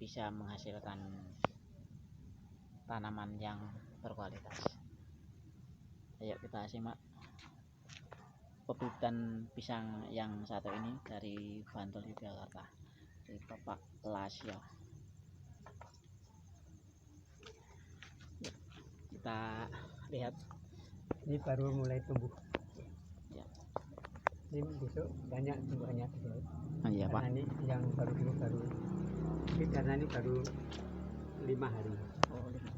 bisa menghasilkan tanaman yang berkualitas. Ayo kita simak pebibitan pisang yang satu ini dari Bantul Yogyakarta, dari Bapak Lasio. Kita lihat, ini baru mulai tumbuh ya. Ini besok banyak tumbuhannya besok. Iya Pak. Ini yang baru karena ini baru 5 hari.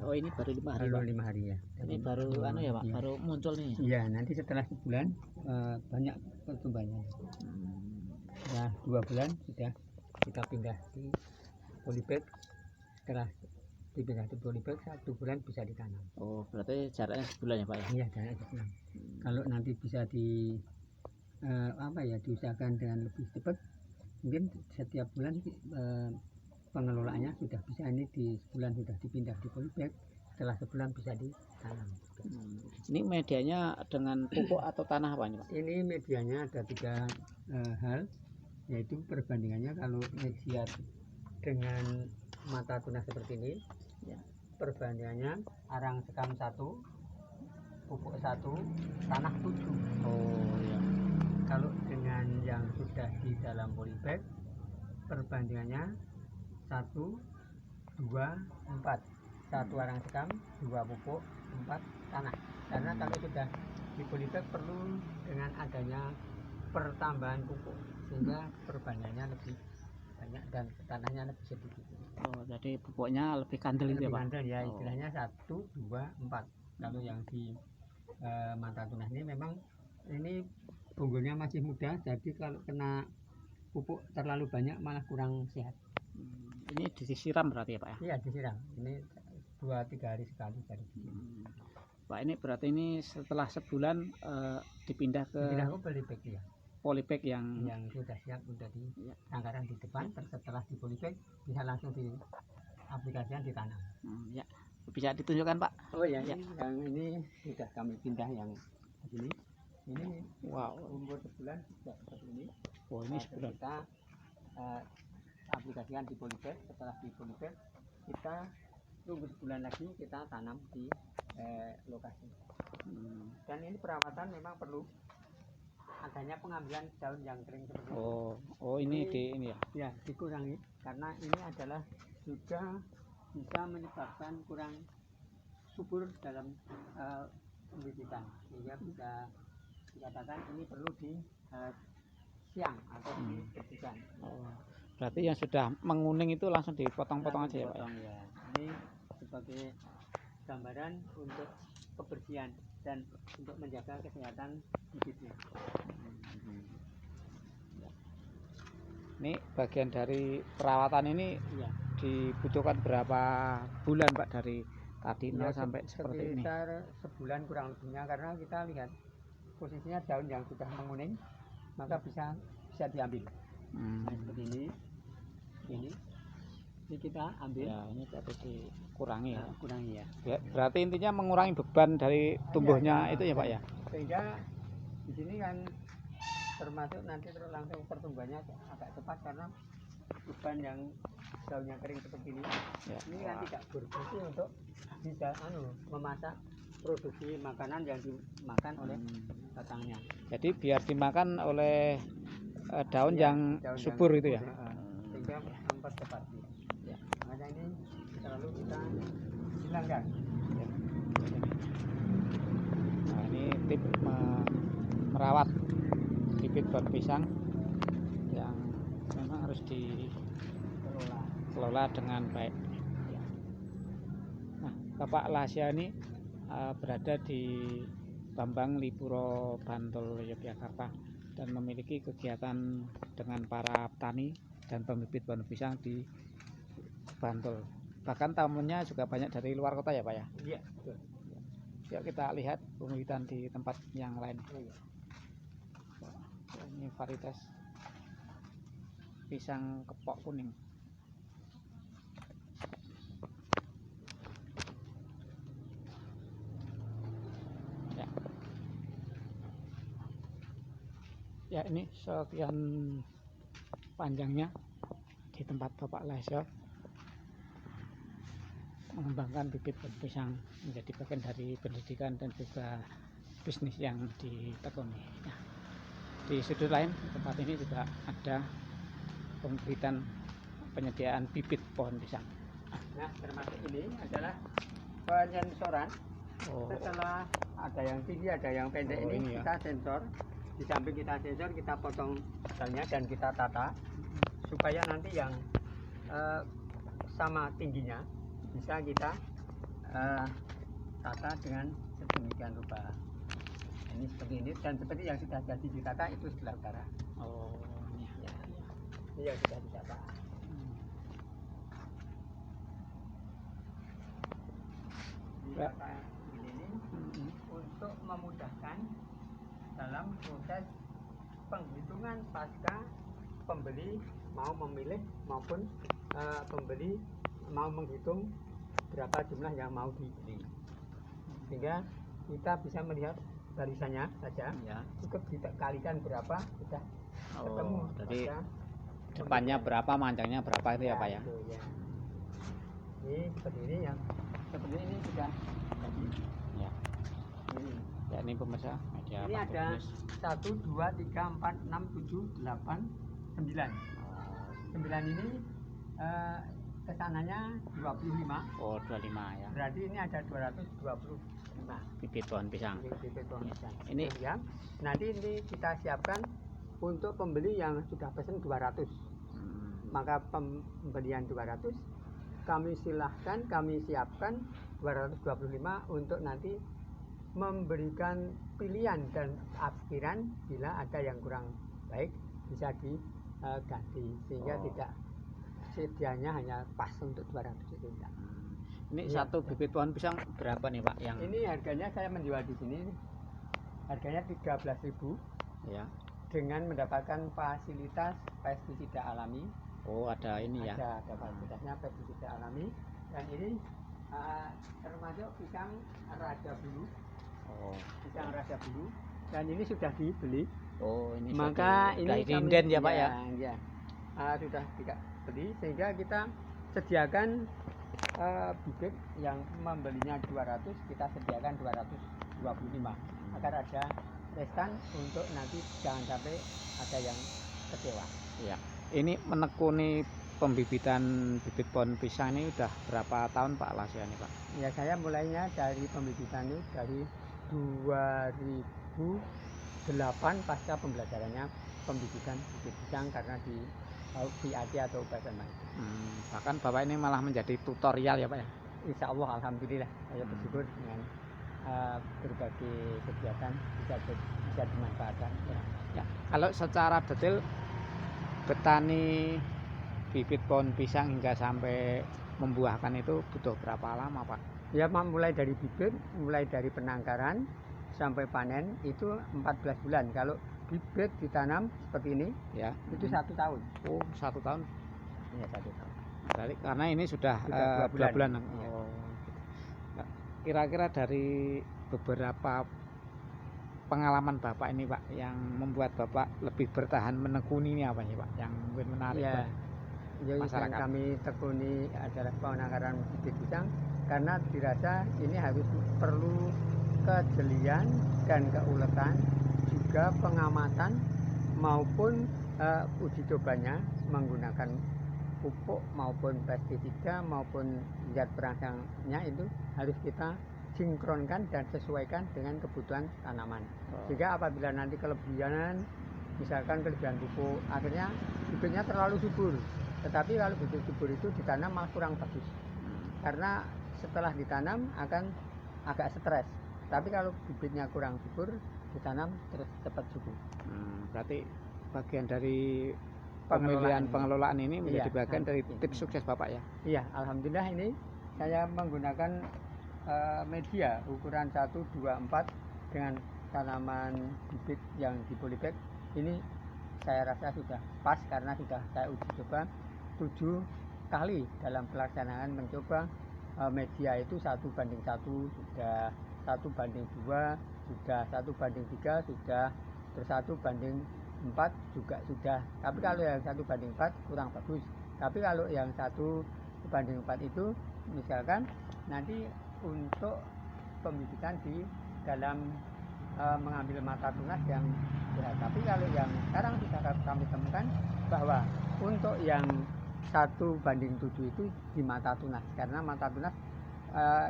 Oh ini baru 5 hari baru Pak. 5 hari ya. Ini baru ya Pak, iya. baru muncul nih. Iya, nanti setelah sebulan banyak pertumbuhannya. Nah 2 bulan sudah kita pindah di polybag. Setelah dipindah di polybag 1 bulan bisa ditanam. Oh berarti jaraknya sebulan ya Pak ya? Iya, jaraknya sebulan. Kalau nanti bisa diusahakan dengan lebih cepat, mungkin setiap bulan pengelolaannya sudah bisa, ini di sebulan sudah dipindah di polybag, setelah sebulan bisa ditanam. Ini medianya dengan pupuk atau tanah apa ini Pak? Ini medianya ada 3 hal, yaitu perbandingannya kalau media dengan mata tunas seperti ini ya, perbandingannya arang sekam 1, pupuk 1, tanah 7. Oh ya. Kalau dengan yang sudah di dalam polybag, perbandingannya 1, 2, 4. 1 arang sekam, 2 pupuk, 4 tanah. Karena kalau sudah di polybag perlu dengan adanya pertambahan pupuk, sehingga perbandingannya lebih banyak dan tanahnya lebih sedikit. Oh jadi pupuknya lebih kandel itu ya Pak? Kandel ya, istilahnya 1, 2, 4. Kalau yang di mata tunas ini memang ini bonggolnya masih muda, jadi kalau kena pupuk terlalu banyak malah kurang sehat. Ini disiram berarti ya Pak ya? Iya disiram, ini 2-3 hari sekali dari Pak. Ini berarti ini setelah sebulan dipindah ke polybag ya. Polybag yang sudah siap, sudah di anggaran di depan. Setelah di polybag bisa langsung diaplikasikan ditanam. Ya, bisa ditunjukkan Pak? Oh ya, ya. Yang ini sudah kami pindah yang begini. Ini wow, umur sebulan sudah seperti ini. Oh ini sebulan. Kita aplikasikan di polybag. Setelah di polybag kita tunggu sebulan lagi, kita tanam di lokasi. Dan ini perawatan memang perlu adanya pengambilan daun yang kering seperti ini. Oh ini ini ya? Ya, dikurangi karena ini adalah juga bisa menyebabkan kurang subur dalam pembibitan, sehingga bisa dikatakan ini perlu di siang atau dibersihkan. Berarti yang sudah menguning itu langsung dipotong-potong aja ya Pak? Ya. Ini sebagai gambaran untuk kebersihan dan untuk menjaga kesehatan bibitnya. Ini bagian dari perawatan ini ya, dibutuhkan berapa bulan Pak dari tadi ya, sampai seperti ini? Sekitar sebulan kurang lebihnya, karena kita lihat posisinya daun yang sudah menguning maka bisa diambil. Nah, seperti ini kita ambil. Ya, ini berarti dikurangi ya. Kurangi ya. Berarti intinya mengurangi beban dari tumbuhnya itu ya Pak ya. Sehingga di sini kan termasuk nanti langsung pertumbuhannya agak cepat karena beban yang daunnya kering seperti ini. Ya. Ini kan tidak berfungsi untuk bisa memasak produksi makanan yang dimakan oleh batangnya. Jadi biar dimakan oleh daun yang subur itu ya. Sehingga mempercepat. Ya. Makanya ini selalu kita hilangkan. Ya. Nah, ini tips merawat bibit pohon pisang yang memang harus dikelola dengan baik. Nah, Bapak Lasio ini berada di Bambang Lipuro, Bantul, Yogyakarta, dan memiliki kegiatan dengan para petani dan pembibit pohon pisang di Bantul. Bahkan tamunya juga banyak dari luar kota ya Pak ya? Iya, betul. Yuk kita lihat pembibitan di tempat yang lain. Ini varietas pisang kepok kuning. Ya ini sekian panjangnya di tempat Bapak Lasio. mengembangkan bibit pohon pisang menjadi bagian dari pendidikan dan juga bisnis yang ditekuni. Nah, di sudut lain tempat ini juga ada pembibitan penyediaan bibit pohon pisang. Nah, termasuk ini adalah penyensoran. Oh, Setelah ada yang tinggi, ada yang pendek, Oh, ini ya. kita sensor. Di samping kita sensor, kita potong misalnya dan kita tata supaya nanti yang sama tingginya bisa kita tata dengan sedemikian rupa. Ini seperti ini, dan seperti yang sudah jadi ditata itu sebelah utara. oh, ini ya. Ya, ini yang sudah ditata. Ditata ini untuk memudahkan dalam proses penghitungan pasca pembeli mau memilih maupun pembeli mau menghitung berapa jumlah yang mau dibeli, sehingga kita bisa melihat barisannya saja, Ya. cukup dikalikan berapa sudah ketemu. Oh, jadi pasca depannya pembelian. berapa, manjangnya berapa itu ya Pak ya? Itu, ya. Ini seperti ini yang seperti ini sudah jadi. Ya. Ini. Ya, ini pemirsa media Ini Pak ada Tulis. 1, 2, 3, 4, 6, 7, 8, 9. 9 ini kesananya 25. Oh, 25 ya. Berarti ini ada 225 Bibit pohon pisang. bibit pohon pisang. Ini- ya. Nanti ini kita siapkan untuk pembeli yang sudah pesen 200. Maka pembelian 200 kami silahkan, kami siapkan 225 untuk nanti memberikan pilihan dan aspiran bila ada yang kurang baik bisa diganti, sehingga Oh. tidak sedianya hanya pas untuk 200 itu enggak. Ini Iya. satu bibit pohon pisang berapa nih Pak? Yang Ini harganya saya menjual di sini harganya 13.000 ya. dengan mendapatkan fasilitas pestisida alami. Oh, ada ini ya. Ada fasilitasnya pestisida alami, dan ini termasuk pisang raja bulu. Oh. Pisang raja bulu, dan ini sudah dibeli. Oh, ini Maka ini sudah kami- diinden ya Pak ya. ya. Sudah dibeli, sehingga kita sediakan bibit yang membelinya 200, kita sediakan 225 agar ada restan untuk nanti jangan sampai ada yang kecewa. Iya. Ini menekuni pembibitan bibit pohon pisang ini udah berapa tahun Pak Lasya ini Pak? Ya, saya mulainya dari pembibitan itu dari 2008 pasca pembelajarannya pembibitan bibit pisang karena di BAT atau Badan Mahasiswa. Bahkan Bapak ini malah menjadi tutorial ya Pak ya? Insya Allah, alhamdulillah saya bersyukur dengan berbagai kegiatan bisa dimanfaatkan. Ya. Kalau secara detail petani bibit pohon pisang hingga sampai membuahkan itu butuh berapa lama Pak? Ya, mulai dari bibit, mulai dari penangkaran sampai panen itu 14 bulan. Kalau bibit ditanam seperti ini Ya. itu 1 tahun. Oh, 1 tahun. Ya, 1 tahun. Berarti karena ini sudah, Sudah 2 bulan. Iya. Oh. Nah, kira-kira dari beberapa pengalaman Bapak ini Pak yang membuat Bapak lebih bertahan menekuni ini apa nih Pak? Yang mungkin menarik Ya, buat jadi yang masyarakat. kami tekuni adalah penangkaran bibit pisang karena dirasa ini harus perlu kejelian dan keuletan, juga pengamatan maupun uji cobanya menggunakan pupuk maupun pestisida maupun zat perangsangnya itu harus kita sinkronkan dan sesuaikan dengan kebutuhan tanaman. Sehingga apabila nanti kelebihan, misalkan kelebihan pupuk, akhirnya bibitnya terlalu subur. Tetapi kalau bibit subur itu ditanam malah kurang bagus. Karena setelah ditanam akan agak stres. Tapi kalau bibitnya kurang subur, ditanam terus cepat subur. Berarti bagian dari Pengelolaan pengelolaan ini menjadi Iya, bagian dari iya. tips sukses Bapak ya? Iya, alhamdulillah ini saya menggunakan media ukuran 1, 2, 4 dengan tanaman bibit yang di polybag. Ini saya rasa sudah pas karena sudah saya uji coba 7 kali dalam pelaksanaan mencoba media itu 1:1, sudah 1:2, sudah 1:3, sudah terus 1:4 juga sudah. Tapi kalau yang 1:4 kurang bagus. Tapi kalau yang 1 1:4 itu misalkan nanti untuk pembibitan di dalam mengambil mata tunas yang berat. Tapi kalau yang sekarang sudah kami temukan bahwa untuk yang 1:7 itu di mata tunas, karena mata tunas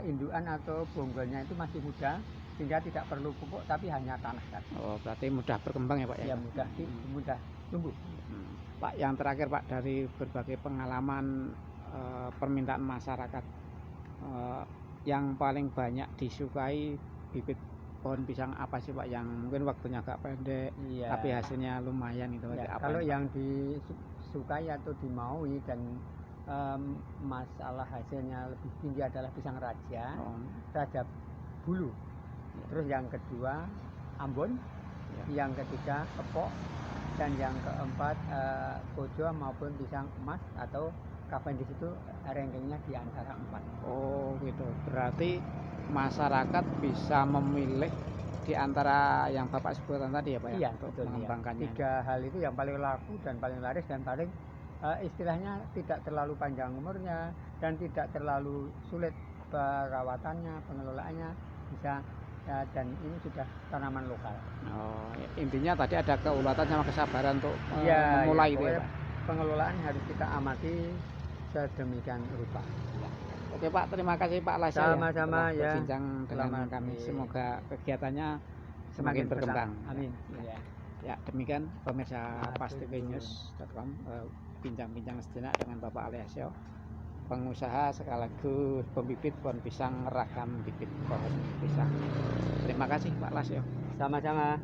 indukan atau bonggolnya itu masih muda, sehingga tidak perlu pupuk tapi hanya tanah. Oh, berarti mudah berkembang ya Pak ya? Ya mudah tumbuh. Pak, yang terakhir Pak, dari berbagai pengalaman permintaan masyarakat, yang paling banyak disukai bibit pohon pisang apa sih Pak, yang mungkin waktunya agak pendek tapi hasilnya lumayan gitu? Ya, kalau yang disukai atau dimaui dan masalah hasilnya lebih tinggi adalah pisang raja, raja bulu. Terus yang kedua Ambon, yang ketiga kepok, dan yang keempat kojo maupun pisang emas atau Cavendish itu rankingnya di antara 4. Oh gitu, berarti masyarakat bisa memilih di antara yang Bapak sebutkan tadi ya Pak ya? Iya, untuk betul, mengembangkannya. 3 hal itu yang paling laku dan paling laris dan paling istilahnya tidak terlalu panjang umurnya dan tidak terlalu sulit perawatannya, pengelolaannya bisa, dan ini sudah tanaman lokal. Oh, intinya tadi ada keulatan sama kesabaran untuk memulai itu ya Pak? Pengelolaan harus kita amati sedemikian rupa. Oke Pak, terima kasih Pak Lasio Sama-sama ya. Berbincang dengan kami. Semoga kegiatannya semakin berkembang. Amin. Ya, demikian pemirsa pastivinews.com, bincang-bincang sejenak dengan Bapak Lasio, pengusaha sekaligus pembibit pohon pisang, ragam bibit pohon pisang. Terima kasih Pak Lasio. Sama-sama.